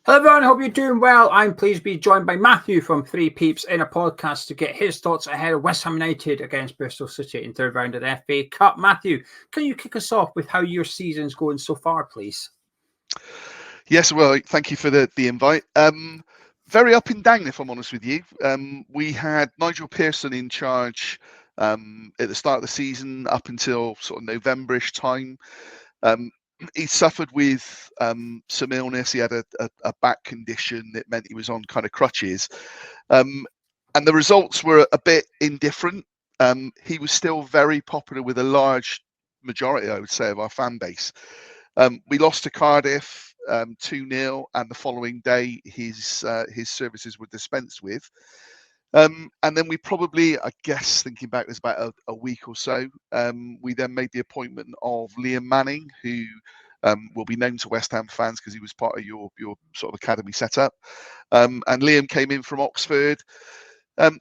Hello everyone, I hope you're doing well. I'm pleased to be joined by Matthew from Three Peeps in a podcast to get his thoughts ahead of West Ham United against Bristol City in third round of the FA Cup. Matthew, can you kick us off with how your season's going so far, please? Yes, well, thank you for the invite. Very up and down, if I'm honest with you. We had Nigel Pearson in charge at the start of the season up until sort of November-ish time. He suffered with some illness. He had a back condition that meant he was on kind of crutches. And the results were a bit indifferent. He was still very popular with a large majority, I would say, of our fan base. We lost to Cardiff 2-0, and the following day his services were dispensed with. And then we probably, I guess, thinking back, it was about a week or so. We then made the appointment of Liam Manning, who will be known to West Ham fans because he was part of your sort of academy setup. And Liam came in from Oxford.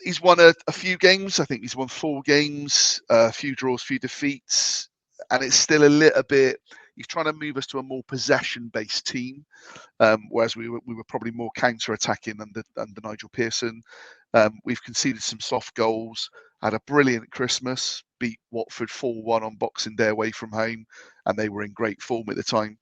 He's won a few games. I think he's won 4 games, a few draws, few defeats, and it's still a little bit. He's trying to move us to a more possession-based team, whereas we were probably more counter-attacking under Nigel Pearson. We've conceded some soft goals, had a brilliant Christmas, beat Watford 4-1 on Boxing Day away from home, and they were in great form at the time.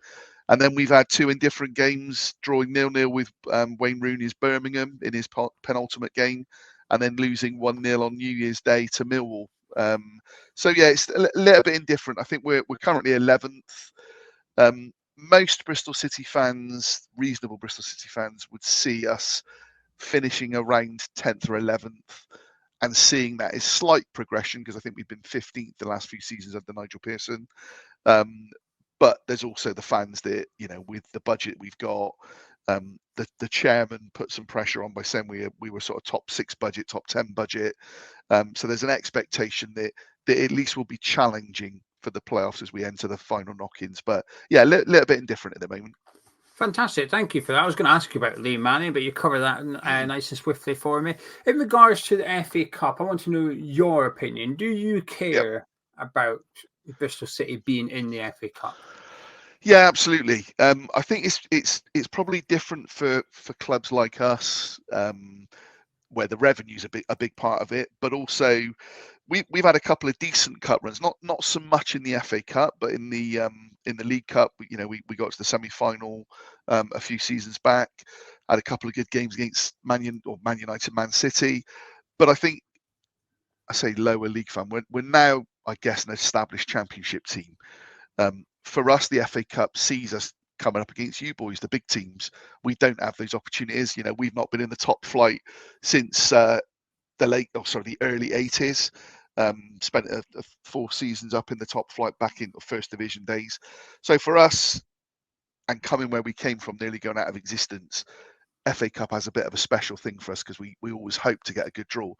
And then we've had 2 indifferent games, drawing 0-0 with Wayne Rooney's Birmingham in his penultimate game, and then losing 1-0 on New Year's Day to Millwall. So yeah, it's a little bit indifferent. I think we're currently 11th. Most Bristol City fans, reasonable Bristol City fans, would see us finishing around 10th or 11th and seeing that as slight progression, because I think we've been 15th the last few seasons under Nigel Pearson. But there's also the fans that, with the budget we've got, the chairman put some pressure on by saying we were sort of top 6 budget, top 10 budget. So there's an expectation that at least will be challenging for the playoffs as we enter the final knock-ins. But yeah, a little bit indifferent at the moment. Fantastic, thank you for that. I was going to ask you about Liam Manning, but you covered that nice and swiftly for me. In regards to the FA Cup, I want to know your opinion. Do you care about Bristol City being in the FA Cup? Yeah, absolutely. I think it's probably different for clubs like us, where the revenue's a big part of it, but also we've had a couple of decent cup runs, not so much in the FA Cup, but in the League Cup. We got to the semi-final a few seasons back. Had a couple of good games against Man United, Man City, but I think I say lower league fan. We're now, I guess, an established Championship team. For us, the FA Cup sees us coming up against you boys, the big teams. We don't have those opportunities. We've not been in the top flight since the early 80s. Spent 4 seasons up in the top flight back in the First Division days. So for us, and coming where we came from, nearly going out of existence, FA Cup has a bit of a special thing for us because we always hope to get a good draw.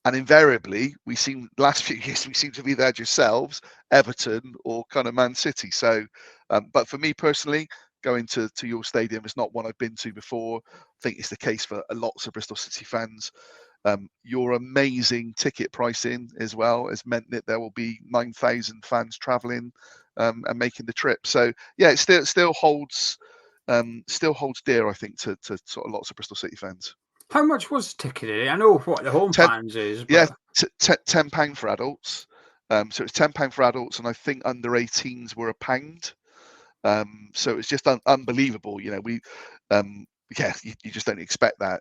And invariably, last few years, we seem to be there yourselves, Everton or kind of Man City. So, but for me personally, going to your stadium is not one I've been to before. I think it's the case for lots of Bristol City fans. Your amazing ticket pricing as well has meant that there will be 9,000 fans travelling and making the trip. So yeah, it still holds dear, I think, to sort of lots of Bristol City fans. How much was the ticket? I know what the home fans is. But... Yeah, £10 for adults. So it's £10 for adults, and I think under 18s were £1. So it's just unbelievable. You just don't expect that.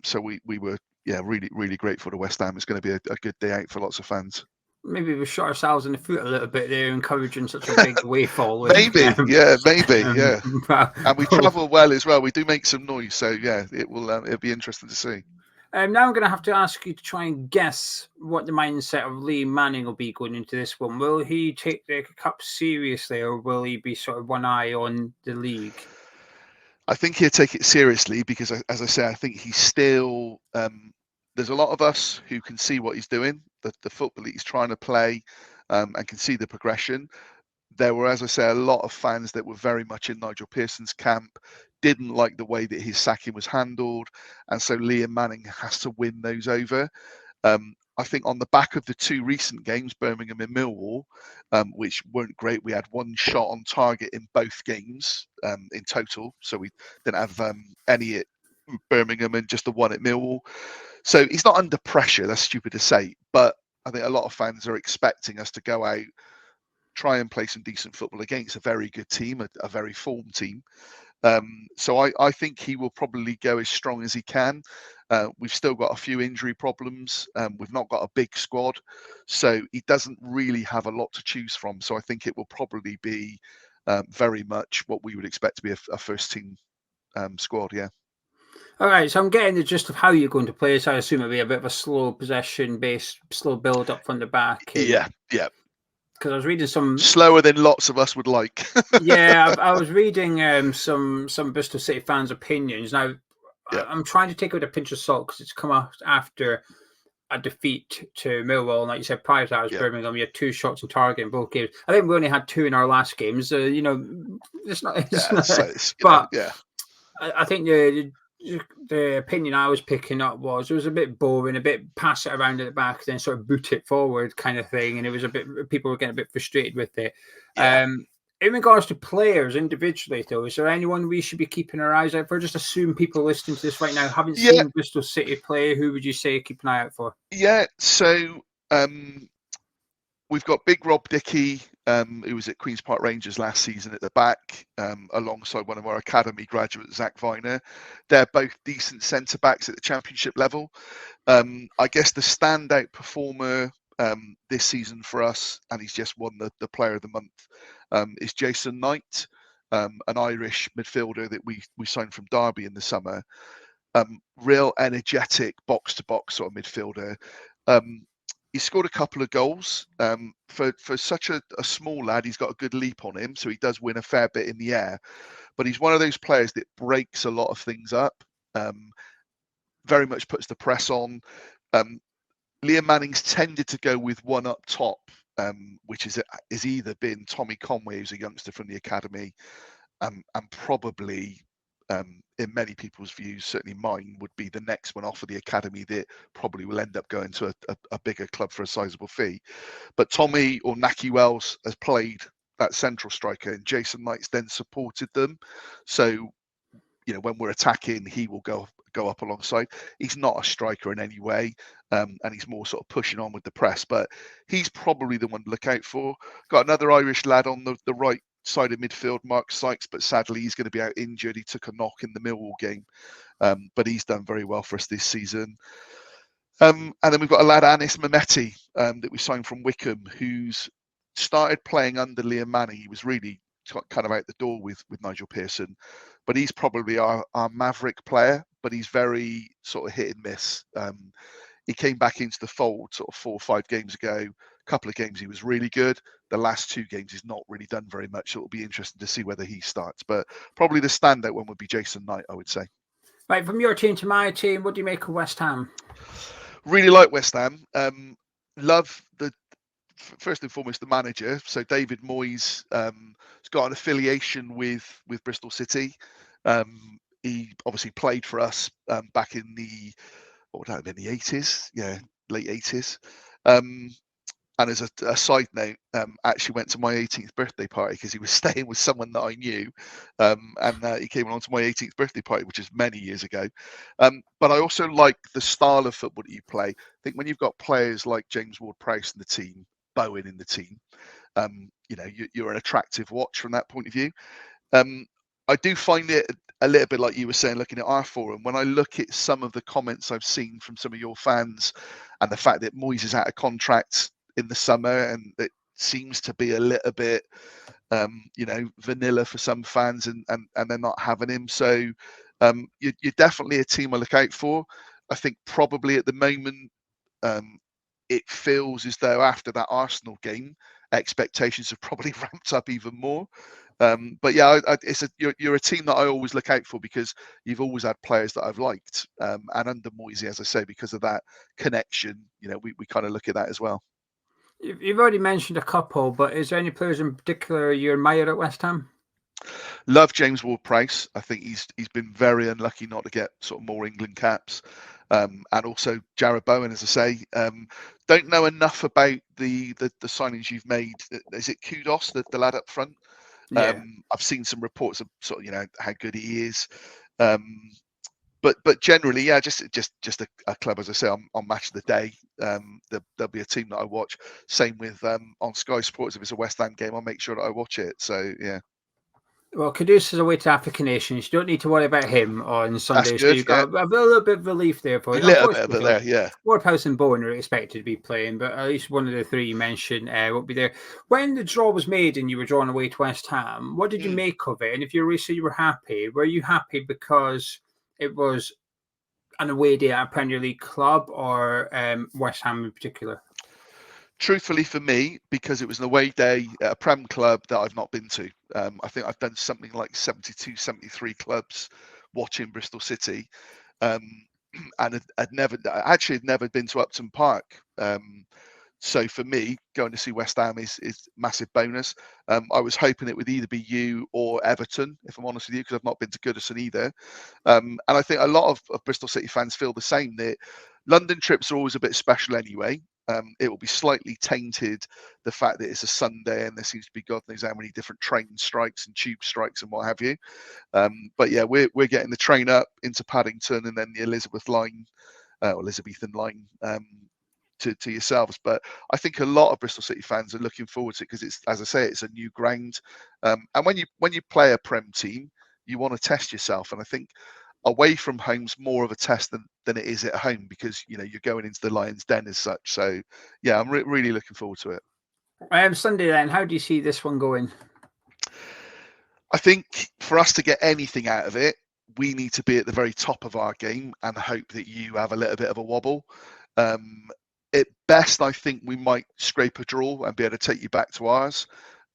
So we were really, really grateful to West Ham. It's going to be a good day out for lots of fans. Maybe we shot ourselves in the foot a little bit there, encouraging such a big wave following. maybe. And we travel well as well. We do make some noise, so yeah, it'll be interesting to see. Now I'm going to have to ask you to try and guess what the mindset of Liam Manning will be going into this one. Will he take the cup seriously, or will he be sort of one eye on the league? I think he'll take it seriously because, as I say, I think he's still. There's a lot of us who can see what he's doing, the football that he's trying to play, and can see the progression. There were, as I say, a lot of fans that were very much in Nigel Pearson's camp, didn't like the way that his sacking was handled, and so Liam Manning has to win those over. I think on the back of the two recent games, Birmingham and Millwall, which weren't great, we had one shot on target in both games in total. So we didn't have any at Birmingham and just the one at Millwall. So he's not under pressure. That's stupid to say. But I think a lot of fans are expecting us to go out, try and play some decent football against a very good team, a very formed team. So I think he will probably go as strong as he can. We've still got a few injury problems. We've not got a big squad, so he doesn't really have a lot to choose from. So I think it will probably be very much what we would expect to be a first team squad. Yeah. All right, so I'm getting the gist of how you're going to play. So I assume it'll be a bit of a slow possession-based, slow build up from the back. Yeah. Because I was reading some slower than lots of us would like. Yeah, I was reading some Bristol City fans' opinions. Now, I'm trying to take it with a pinch of salt because it's come out after a defeat to Millwall. And like you said, prior to that was Birmingham. We had 2 shots on target in both games. I think we only had 2 in our last games. It's not. But I think the opinion I was picking up was it was a bit boring, a bit pass it around at the back, then sort of boot it forward kind of thing, and it was a bit people were getting a bit frustrated with it. In regards to players individually, though, is there anyone we should be keeping our eyes out for? Just assume people listening to this right now haven't seen Bristol City play. Who would you say keep an eye out for? Yeah, so we've got Big Rob Dickey, who was at Queen's Park Rangers last season at the back, alongside one of our academy graduates, Zach Viner. They're both decent centre-backs at the championship level. I guess the standout performer this season for us, and he's just won the Player of the Month, is Jason Knight, an Irish midfielder that we signed from Derby in the summer. Real energetic box-to-box sort of midfielder. He scored a couple of goals. For such a small lad, he's got a good leap on him, so he does win a fair bit in the air. But he's one of those players that breaks a lot of things up, very much puts the press on. Liam Mannings tended to go with one up top, which is either been Tommy Conway, who's a youngster from the academy, and probably, in many people's views, certainly mine, would be the next one off of the academy that probably will end up going to a bigger club for a sizable fee. But Tommy or Naki Wells has played that central striker, and Jason Knight's then supported them. So, when we're attacking, he will go up alongside. He's not a striker in any way, and he's more sort of pushing on with the press, but he's probably the one to look out for. Got another Irish lad on the right side of midfield, Mark Sykes, but sadly he's going to be out injured. He took a knock in the Millwall game, but he's done very well for us this season. And then we've got a lad, Anis Mehmeti, that we signed from Wickham, who's started playing under Liam Manning. He was really kind of out the door with Nigel Pearson, but he's probably our maverick player, but he's very sort of hit and miss. He came back into the fold sort of 4 or 5 games ago. A couple of games he was really good. The last 2 games he's not really done very much, so it'll be interesting to see whether he starts. But probably the standout one would be Jason Knight, I would say. Right, from your team to my team, what do you make of West Ham? Really like West Ham. Love first and foremost the manager. So David Moyes has got an affiliation with Bristol City. He obviously played for us back in the 80s, late 80s. And as a side note, actually went to my 18th birthday party because he was staying with someone that I knew, and he came along to my 18th birthday party, which is many years ago. But I also like the style of football that you play. I think when you've got players like James Ward-Prowse in the team, Bowen in the team, you're an attractive watch from that point of view. I do find it a little bit like you were saying, looking at our forum, when I look at some of the comments I've seen from some of your fans and the fact that Moyes is out of contract in the summer, and it seems to be a little bit, vanilla for some fans, and they're not having him. So you're definitely a team I look out for. I think probably at the moment, it feels as though after that Arsenal game, expectations have probably ramped up even more. But yeah, you're a team that I always look out for because you've always had players that I've liked, and under Moyes, as I say, because of that connection, we kind of look at that as well. You've already mentioned a couple, but is there any players in particular you admire at West Ham? Love James Ward-Prowse. I think he's been very unlucky not to get sort of more England caps. and also Jared Bowen, as I say. Don't know enough about the signings you've made. Is it Kudos, the lad up front? Yeah. I've seen some reports of sort of how good he is. But generally, yeah, just a club, as I say, on Match of the Day. There'll be a team that I watch. Same with on Sky Sports. If it's a West Ham game, I'll make sure that I watch it. So yeah, Well, Kudus is away to African nations. You don't need to worry about him on that's Sunday, so good. you've Yeah, got a little bit of relief there for a you. little bit of Unfortunately, it though, there. Yeah. Ward-Prowse and Bowen are expected to be playing, but at least one of the three you mentioned won't be there. When the draw was made and you were drawn away to West Ham, what did you make of it? And if you were happy, were you happy because it was an away day at a Premier League club or West Ham in particular? Truthfully, for me, because it was an away day at a Prem club that I've not been to. I think I've done something like 72, 73 clubs watching Bristol City. And I'd never been to Upton Park. So for me, going to see West Ham is massive bonus. I was hoping it would either be you or Everton, if I'm honest with you, because I've not been to Goodison either. And I think a lot of Bristol City fans feel the same. That London trips are always a bit special anyway. It will be slightly tainted the fact that it's a Sunday and there seems to be God knows how many different train strikes and tube strikes and what have you. But yeah, we're getting the train up into Paddington and then the Elizabethan line to yourselves. But I think a lot of Bristol City fans are looking forward to it because it's, as I say, it's a new ground. And when you play a Prem team, you want to test yourself. And I think away from home's more of a test than it is at home because you're going into the Lions' Den as such. So yeah, I'm really looking forward to it. Sunday then, how do you see this one going? I think for us to get anything out of it, we need to be at the very top of our game and hope that you have a little bit of a wobble. At best, I think we might scrape a draw and be able to take you back to ours.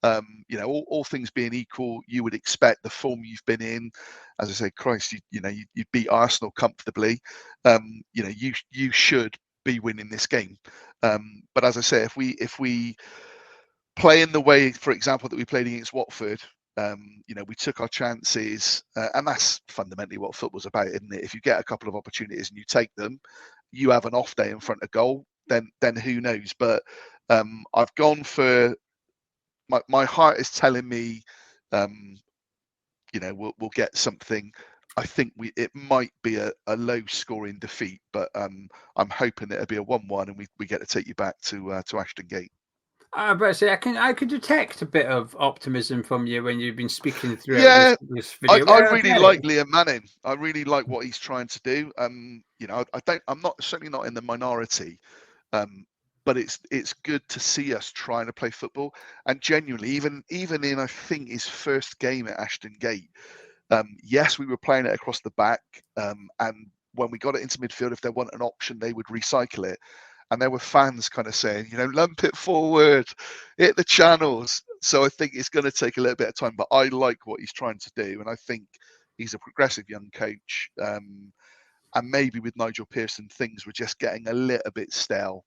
All things being equal, you would expect the form you've been in. As I say, Christ, you beat Arsenal comfortably. You should be winning this game. But as I say, if we play in the way, for example, that we played against Watford, we took our chances, and that's fundamentally what football's about, isn't it? If you get a couple of opportunities and you take them, you have an off day in front of goal, then who knows? But I've gone for my heart is telling me, we'll get something. I think it might be a low scoring defeat, but I'm hoping it'll be a 1-1 and we get to take you back to Ashton Gate. But say I could detect a bit of optimism from you when you've been speaking throughout Yeah, this video. I really like Liam Manning. I really like what he's trying to do. I'm certainly not in the minority. But it's good to see us trying to play football. And genuinely, even in I think his first game at Ashton Gate, yes, we were playing it across the back. And when we got it into midfield, if there wasn't an option, they would recycle it. And there were fans kind of saying, lump it forward, hit the channels. So I think it's going to take a little bit of time, but I like what he's trying to do. And I think he's a progressive young coach. And maybe with Nigel Pearson, things were just getting a little bit stale.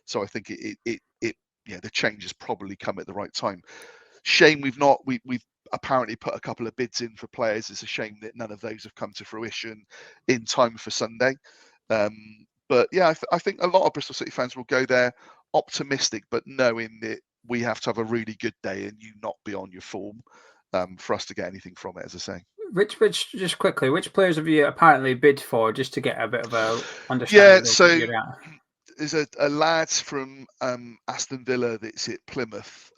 So I think the change has probably come at the right time. Shame we've apparently put a couple of bids in for players. It's a shame that none of those have come to fruition in time for Sunday. But yeah, I think a lot of Bristol City fans will go there optimistic, but knowing that we have to have a really good day and you not be on your form for us to get anything from it, as I say. Which just quickly, which players have you apparently bid for, just to get a bit of a understanding? Yeah, so there's a lad from Aston Villa that's at Plymouth,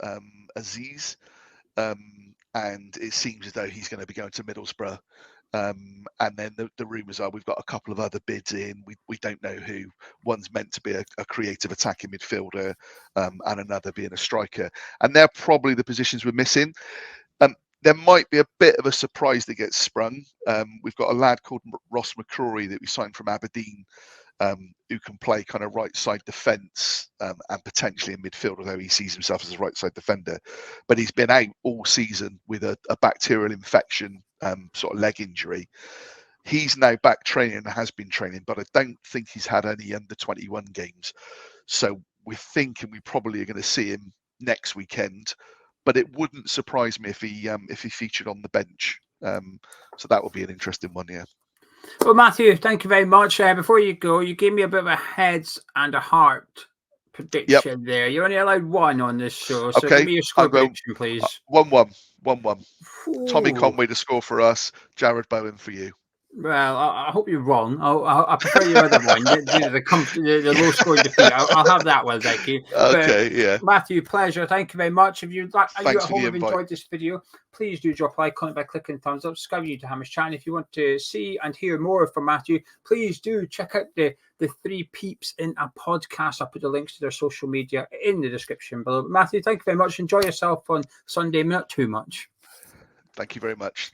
Aziz, and it seems as though he's going to be going to Middlesbrough. And then the rumours are we've got a couple of other bids in. We don't know who. One's meant to be a creative attacking midfielder, and another being a striker. And they're probably the positions we're missing. There might be a bit of a surprise that gets sprung. We've got a lad called Ross McCrory that we signed from Aberdeen, who can play kind of right side defence and potentially in midfield, although he sees himself as a right side defender. But he's been out all season with a bacterial infection, sort of leg injury. He's now back training and has been training, but I don't think he's had any under 21 games. So we're thinking we probably are going to see him next weekend. But it wouldn't surprise me if he featured on the bench. So that would be an interesting one, yeah. Well, Matthew, thank you very much. Before you go, you gave me a bit of a heads and a heart prediction there. You're only allowed one on this show, so give me your score prediction, please. 1-1. 1-1. Tommy Conway to score for us, Jared Bowen for you. Well, I hope you're wrong. I prefer your other one, the low scoring defeat. I'll have that one, thank you. Okay, yeah. Matthew, pleasure. Thank you very much. If you at home have invite. enjoyed this video, please do drop a like on it by clicking thumbs up. Subscribe to Hamish channel. If you want to see and hear more from Matthew, please do check out the three peeps in a podcast. I'll put the links to their social media in the description below. But Matthew, thank you very much. Enjoy yourself on Sunday, not too much. Thank you very much.